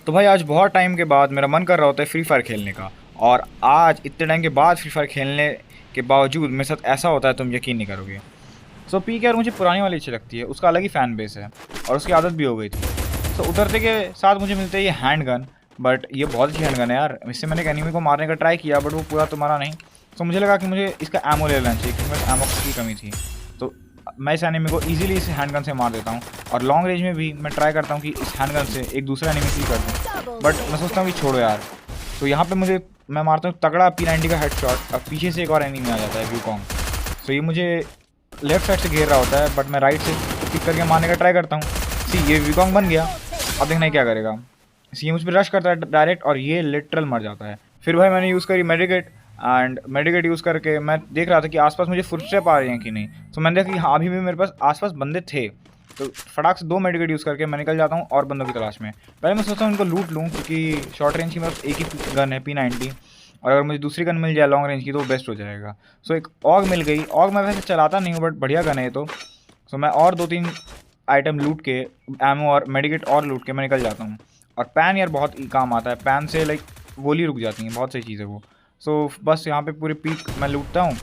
तो भाई आज बहुत टाइम के बाद मेरा मन कर रहा होता है फ्री फायर खेलने का। और आज इतने टाइम के बाद फ्री फायर खेलने के बावजूद मेरे साथ ऐसा होता है, तुम यकीन नहीं करोगे। सो पी के यार मुझे पुरानी वाली अच्छी लगती है, उसका अलग ही फ़ैन बेस है और उसकी आदत भी हो गई थी। सो उतरते के साथ मुझे मिलता है ये हैंड गन। बट ये बहुत अच्छी हैंड गन है यार। इससे मैंने एक एनिमी को मारने का ट्राई किया बट वो पूरा तो मारा नहीं। तो मुझे लगा कि मुझे इसका एमो ले लेना चाहिए क्योंकि मेरे एमो की कमी थी। तो मैं इस एनिमी को ईजिली इस हैंड गन से मार देता हूँ। और लॉन्ग रेंज में भी मैं ट्राई करता हूँ कि इस हैंड गन से एक दूसरा एनिमी किल कर दूँ, बट मैं सोचता हूँ कि छोड़ो यार। तो यहाँ पे मैं मारता हूँ तगड़ा P90 का हेडशॉट। अब पीछे से एक और एनिमी आ जाता है व्यूकॉन्ग। तो ये मुझे लेफ्ट साइड से घेर रहा होता है बट मैं राइट से पिक करके मारने का ट्राई करता हूँ। सी ये व्यूकॉन्ग बन गया। अब देखना है क्या करेगा। सी ये मुझ पर रश करता है डायरेक्ट और ये लिटरल मर जाता है। फिर भाई मैंने यूज़ करी मेडिकेट एंड मेडिकेट यूज़ करके मैं देख रहा था कि आसपास मुझे फुटस्टेप आ रही हैं कि नहीं। तो मैंने देखा कि हाँ अभी भी मेरे पास आसपास बंदे थे। तो फटाक से 2 मेडिकेट यूज़ करके मैं निकल जाता हूँ और बंदों की तलाश में। पहले मैं सोचता हूँ इनको लूट लूँ क्योंकि शॉर्ट रेंज की मेरे पास एक ही गन है P90। और अगर मुझे दूसरी गन मिल जाए लॉन्ग रेंज की तो वो बेस्ट हो जाएगा। सो एक ऑग मिल गई। ऑग मैं वैसे चलाता नहीं हूँ बट बढ़िया गन है ये तो। सो मैं और 2-3 आइटम लूट के एमो और मेडिकेट और लूट के मैं निकल जाता हूँ। और पैन यार बहुत ही काम आता है। पैन से लाइक गोली रुक जाती हैं, बहुत सही चीज़ है वो। सो बस यहाँ पे पूरे पीक मैं लूटता हूँ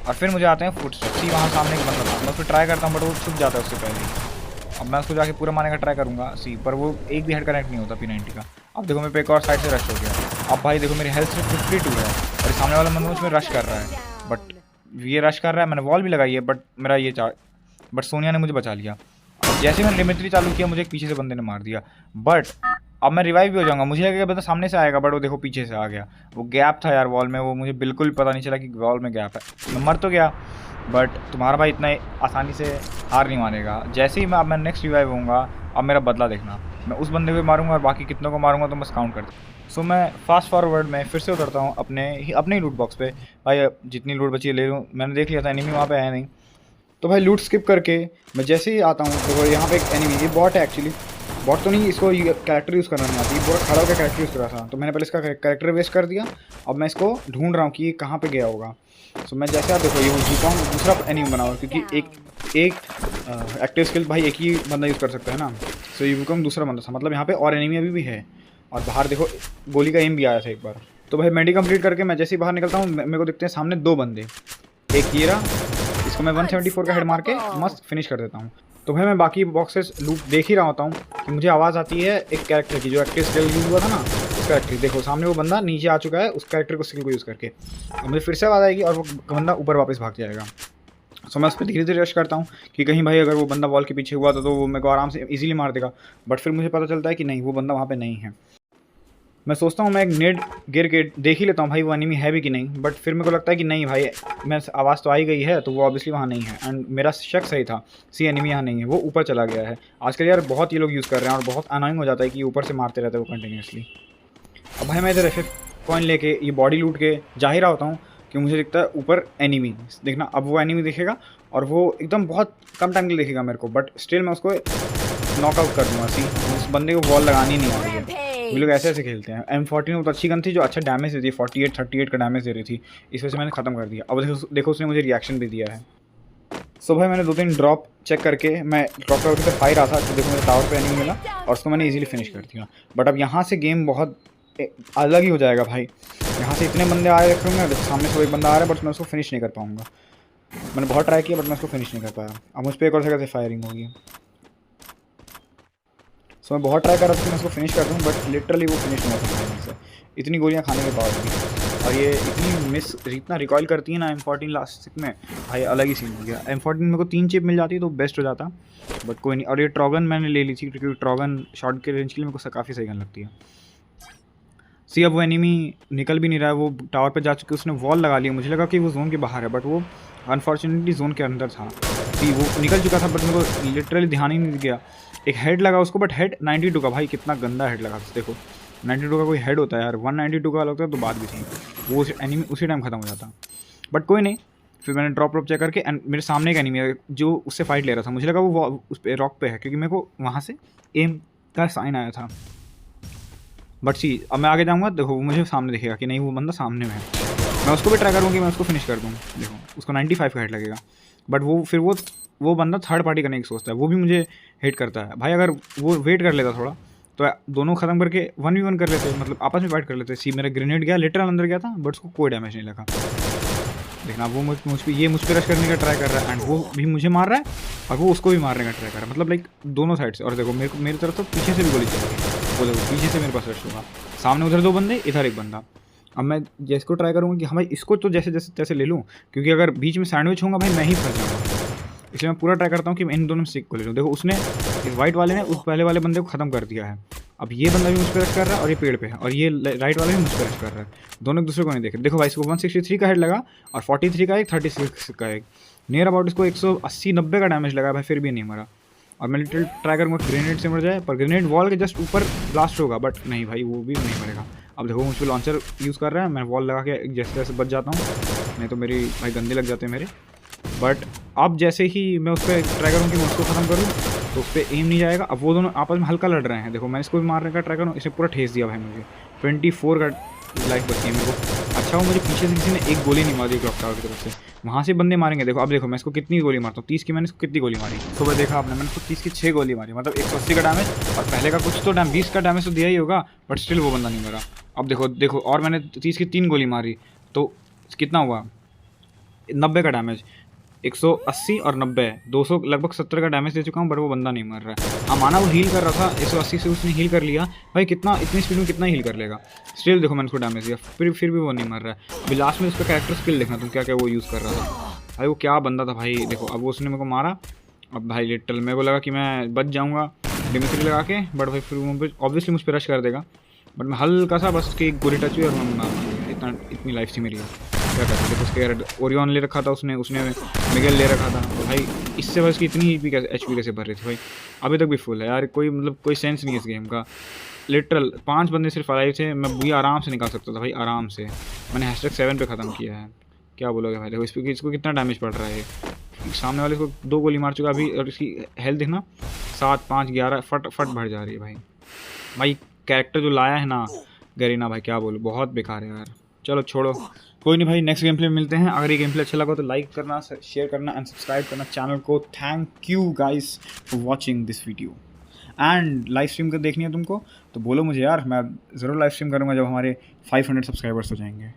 और फिर मुझे आते हैं फुटस्टेप्स। सी वहाँ सामने एक बंदा था, मैं उसको ट्राई करता हूँ बट वो छुप जाता है उससे पहले ही। अब मैं उसको जाके पूरा मारने का ट्राई करूँगा सी, पर वो एक भी हेड कनेक्ट नहीं होता P90 का। अब देखो मेरे पे एक और साइड से रश हो गया। अब भाई देखो मेरी हेल्थ सिर्फ 52 है और सामने वाला बंदा मुझमें रश कर रहा है। बट ये रश कर रहा है, मैंने वॉल भी लगाई है बट मेरा ये बट सोनिया ने मुझे बचा लिया। और जैसे मैंने लिमिट्री चालू किया मुझे एक पीछे से बंदे ने मार दिया। बट अब मैं रिवाइव भी हो जाऊंगा। मुझे लगा बंदा सामने से आएगा बट वो देखो पीछे से आ गया। वो गैप था यार वॉल में, वो मुझे बिल्कुल पता नहीं चला कि वॉल में गैप है। मैं मर तो गया बट तुम्हारा भाई इतना आसानी से हार नहीं मानेगा। जैसे ही मैं नेक्स्ट रिवाइव होऊंगा, अब मेरा बदला देखना। मैं उस बंदे को मारूंगा और बाकी कितनों को मारूंगा तो बस काउंट कर। सो मैं फास्ट फॉरवर्ड में फिर से उतरता हूँ अपने ही लूट बॉक्स पे। भाई जितनी लूट बची है ले लूँ, मैंने देख लिया था एनिमी वहाँ पे है नहीं। तो भाई लूट स्किप करके मैं जैसे ही आता हूँ तो यहाँ पे एक एनिमी, ये बॉट है एक्चुअली। बॉट तो नहीं, इसको कैरेक्टर यूज़ करना नहीं आती, पूरा खड़ा होकर कैरेक्टर यूज़ कर रहा था। तो मैंने पहले इसका कैरेक्टर वेस्ट कर दिया। अब मैं इसको ढूंढ रहा हूँ कि ये कहाँ पे गया होगा। सो मैं जैसे आप देखो ये व्यूकॉन्ग दूसरा एनिमी बना हुआ क्योंकि एक एक्टिव स्किल भाई एक ही बंदा यूज़ कर सकता है ना। सो ये व्यूकॉन्ग दूसरा बंदा था, मतलब यहाँ पे और एनिमी अभी भी है। और बाहर देखो गोली का एम भी आया था एक बार। तो भाई मेडी कंप्लीट करके मैं जैसे ही बाहर निकलता हूँ मेरे को दिखते हैं सामने 2 बंदे। एक ये रहा, इसको मैं 174 का हेड मार के मस्त फिनिश कर देता हूँ। तो भाई मैं बाकी बॉक्सेस लूट देख ही रहा होता हूँ कि मुझे आवाज़ आती है एक कैरेक्टर की, जो एक्टिव स्किल यूज़ हुआ था ना उस कैरेक्टर। देखो सामने वो बंदा नीचे आ चुका है उस कैरेक्टर को स्किल को यूज़ करके। तो मुझे फिर से आवाज़ आएगी और वो बंदा ऊपर वापस भाग जाएगा। सो मैं उस पर धीरे धीरे रश करता हूँ कि कहीं भाई अगर वो बंदा वॉल के पीछे हुआ तो वो मेरे को आराम से ईजिली मार देगा। बट फिर मुझे पता चलता है कि नहीं, वो बंदा वहाँ पर नहीं है। मैं सोचता हूँ मैं एक नेट गिर के देख ही लेता हूँ भाई वो एनिमी है भी कि नहीं। बट फिर मेरे को लगता है कि नहीं भाई, मैं आवाज़ तो आई गई है तो वो ऑब्वियसली वहाँ नहीं है। एंड मेरा शक सही था, सी एनिमी यहाँ नहीं है, वो ऊपर चला गया है। आजकल यार बहुत ये लोग यूज़ कर रहे हैं और बहुत अनोइंग हो जाता है कि ऊपर से मारते रहते हैं वो कंटिन्यूसली। अब भाई मैं इधर FF कॉइन लेके ये बॉडी लूट के जा ही रहा होता हूँ कि मुझे दिखता है ऊपर एनिमी। देखना अब वो एनिमी दिखेगा और वो एकदम बहुत कम टाइम के लिए दिखेगा मेरे को, बट स्टिल मैं उसको नॉकआउट कर दूँगा। सी उस बंदे को वॉल लगानी नहीं आ रही है। ये लोग ऐसे खेलते हैं। M14 बहुत अच्छी गन थी जो अच्छा डैमेज देती है, 48-38 का डैमेज दे रही थी, इस वजह से मैंने ख़त्म कर दिया। अब देखो उसने मुझे रिएक्शन भी दिया है। सो भाई मैंने 2-3 ड्रॉप चेक करके मैं ड्रॉप करके तो फायर रहा था कि देखो मेरे टावर पे एनिमी मिला और उसको मैंने इजीली फिनिश कर दिया। बट अब यहाँ से गेम बहुत अलग ही हो जाएगा भाई। यहाँ से इतने बंदे आए रखूँगा, सामने से एक बंदा आ रहा है बट मैं उसको फिनिश नहीं कर पाऊँगा। मैंने बहुत ट्राई किया बट मैं उसको फिनिश नहीं कर पाया। अब मुझ पर एक और जगह से फायरिंग होगी। सो मैं बहुत ट्राई कर रहा था कि मैं उसको फिनिश कर दूँ बट लिटरली वो फिनिश नहीं होता मुझसे, इतनी गोलियाँ खाने के बाद भी। और ये इतना रिकॉइल करती है ना M14 लास्ट में, भाई अलग ही सीन हो गया। M14 मेरे को 3 चिप मिल जाती तो बेस्ट हो जाता, बट कोई नहीं। और ये ट्रॉगन मैंने ले ली थी क्योंकि ट्रॉगन शॉर्ट के रेंज के लिए मेरे को काफ़ी सही गन लगती है। सी अब वो एनिमी निकल भी नहीं रहा है, वो टावर पे जा चुके, उसने वॉल लगा लिया। मुझे लगा कि वो जोन के बाहर है बट वो अनफॉर्चुनेटली जोन के अंदर था। सी वो निकल चुका था बट मेरे को लिटरली ध्यान ही नहीं गया। एक हेड लगा उसको, बट हेड 92 का, भाई कितना गंदा हेड लगा था। देखो 92 का कोई हेड होता है यार, 192 का लगता है तो बात भी थी, वो एनिमी उसी टाइम ख़त्म हो जाता। बट कोई नहीं, फिर मैंने ड्रॉप चेक करके एंड मेरे सामने एक एनिमी जो उससे फाइट ले रहा था, मुझे लगा वो उस पर रॉक पे है क्योंकि मेरे को वहाँ से एम का साइन आया था। बट सी अब मैं आगे जाऊँगा, देखो मुझे सामने दिखेगा कि नहीं वो बंदा सामने में है। मैं उसको भी ट्राई करूँगी, मैं उसको फिनिश कर दूँ। देखो उसको 95 का हेड लगेगा बट वो फिर वो वो बंदा थर्ड पार्टी करने की सोचता है, वो भी मुझे हेट करता है भाई। अगर वो वेट कर लेता थोड़ा तो दोनों खत्म करके 1v1 कर लेते, मतलब आपस में फाइट कर लेते। सी मेरा ग्रेनेड गया, लिटरल अंदर गया था, बट उसको कोई डैमेज नहीं लगा। देखना वो मुझ पे रश करने का ट्राई कर रहा है, एंड वो भी मुझे मार रहा है और वो उसको भी मारने का ट्राई कर रहा है, मतलब लाइक दोनों साइड से। और देखो मेरी तरफ तो पीछे से भी गोली चल रही है, वो देखो पीछे से मेरे पास रश होगा, सामने उधर 2 बंदे, इधर 1 बंदा। अब मैं जिसको ट्राई करूँगा कि हाँ भाई इसको तो जैसे जैसे तैसे ले लूँ, क्योंकि अगर बीच में सैंडविच होगा भाई मैं ही फंस जाऊँगा। इसलिए मैं पूरा ट्राई करता हूँ कि मैं इन दोनों में सिक को ले लूँ। देखो उसने, इस वाइट वाले ने उस पहले वाले बंदे को ख़त्म कर दिया है। अब ये बंदा भी मुझ पर रश कर रहा है और ये पेड़ पे है, और ये राइट वाला भी मुझ पर रश कर रहा है। दोनों एक दूसरे को नहीं देख रहे। देखो भाई इसको 163 का हेड लगा और 43 का एक, 36 का एक, नियर अबाउट इसको 180-90 का डैमेज लगा भाई, फिर भी नहीं मरा। और मैं लिटिल ट्राई करूँगा ग्रेनेड से मर जाए, पर ग्रेनेड वॉल के जस्ट ऊपर ब्लास्ट होगा, बट नहीं भाई वो भी नहीं मरेगा। अब देखो मुझ पर लॉन्चर यूज़ कर रहा है, मैं वॉल लगा के जैसे जैसे बच जाता हूँ, नहीं तो मेरी भाई गंदे लग जाते हैं मेरे। बट अब जैसे ही मैं उस पर ट्राई करूँ कि मैं उसको ख़त्म करूँ तो उस पर एम नहीं जाएगा। अब वो दोनों आपस में हल्का लड़ रहे हैं, देखो मैं इसको भी मारने का ट्राई करूँ, इसे पूरा ठेस दिया भाई मुझे। 24 का लाइफ बची है मेरे को। अच्छा वो मुझे पीछे से किसी ने एक गोली नहीं मारी क्लॉक टावर की तरफ से, वहाँ से बंदे मारेंगे। देखो अब देखो मैं इसको कितनी गोली मारता हूँ, 30 की मैंने इसको कितनी गोली मारी। सुबह देखा आपने, मैंने इसको 30 की 6 गोली मारी, मतलब 180 का डैमेज, और पहले का कुछ तो 20 का डैमेज तो दिया ही होगा, बट स्टिल वो बंदा नहीं मरा। अब देखो और मैंने 30 की 3 गोली मारी, तो कितना हुआ 90 का डैमेज, 180 और 90, 200 लगभग 70 का डैमेज दे चुका हूँ, बट वो बंदा नहीं मर रहा है। हाँ माना वो हील कर रहा था, 180 से उसने हील कर लिया भाई, कितना इतनी स्पीड में कितना हील कर लेगा। स्टिल देखो मैंने उसको डैमेज दिया, फिर भी वो नहीं मर रहा है। अभी लास्ट में उसका कैरेक्टर स्किल देखना तुम, क्या क्या वो यूज़ कर रहा था भाई, वो क्या बंदा था भाई। देखो अब उसने मेरे को मारा, अब भाई लिटल मेरे को लगा कि मैं बच जाऊँगा डिमिट्री लगा के, बट भाई फिर वो ऑब्वियसली मुझ पर रश कर देगा, बट मैं हल्का सा बस उसकी एक गोली टच हुई और मैं मार, इतनी लाइफ थी मेरी। क्या करते देखो उसके ओरियन ले रखा था उसने मिगेल ले रखा था, तो भाई इससे बस की इतनी HP कैसे भर रही थी भाई, अभी तक भी फुल है यार। कोई मतलब कोई सेंस नहीं है इस गेम का। लिटरल 5 बंदे सिर्फ अलाइव थे, मैं बुआ आराम से निकाल सकता था भाई, आराम से। मैंने #7 पे ख़त्म किया है। क्या बोलोगे भाई, देखो इसको कितना डैमेज पड़ रहा है। सामने वाले को 2 गोली मार चुका अभी, और इसकी हेल्थ देखना 7, 5, 11 फट भर जा रही है भाई। भाई कैरेक्टर जो लाया है ना गरीना भाई, क्या बोलूँ, बहुत बेकार है यार। चलो छोड़ो, कोई नहीं भाई, नेक्स्ट गेम प्ले में मिलते हैं। अगर ये गेम प्ले अच्छा लगा तो लाइक करना, शेयर करना एंड सब्सक्राइब करना चैनल को। Thank you guys for watching this video. And live stream कर देखनी है तुमको तो बोलो मुझे यार, मैं ज़रूर लाइव स्ट्रीम करूँगा जब हमारे 500 सब्सक्राइबर्स हो जाएंगे।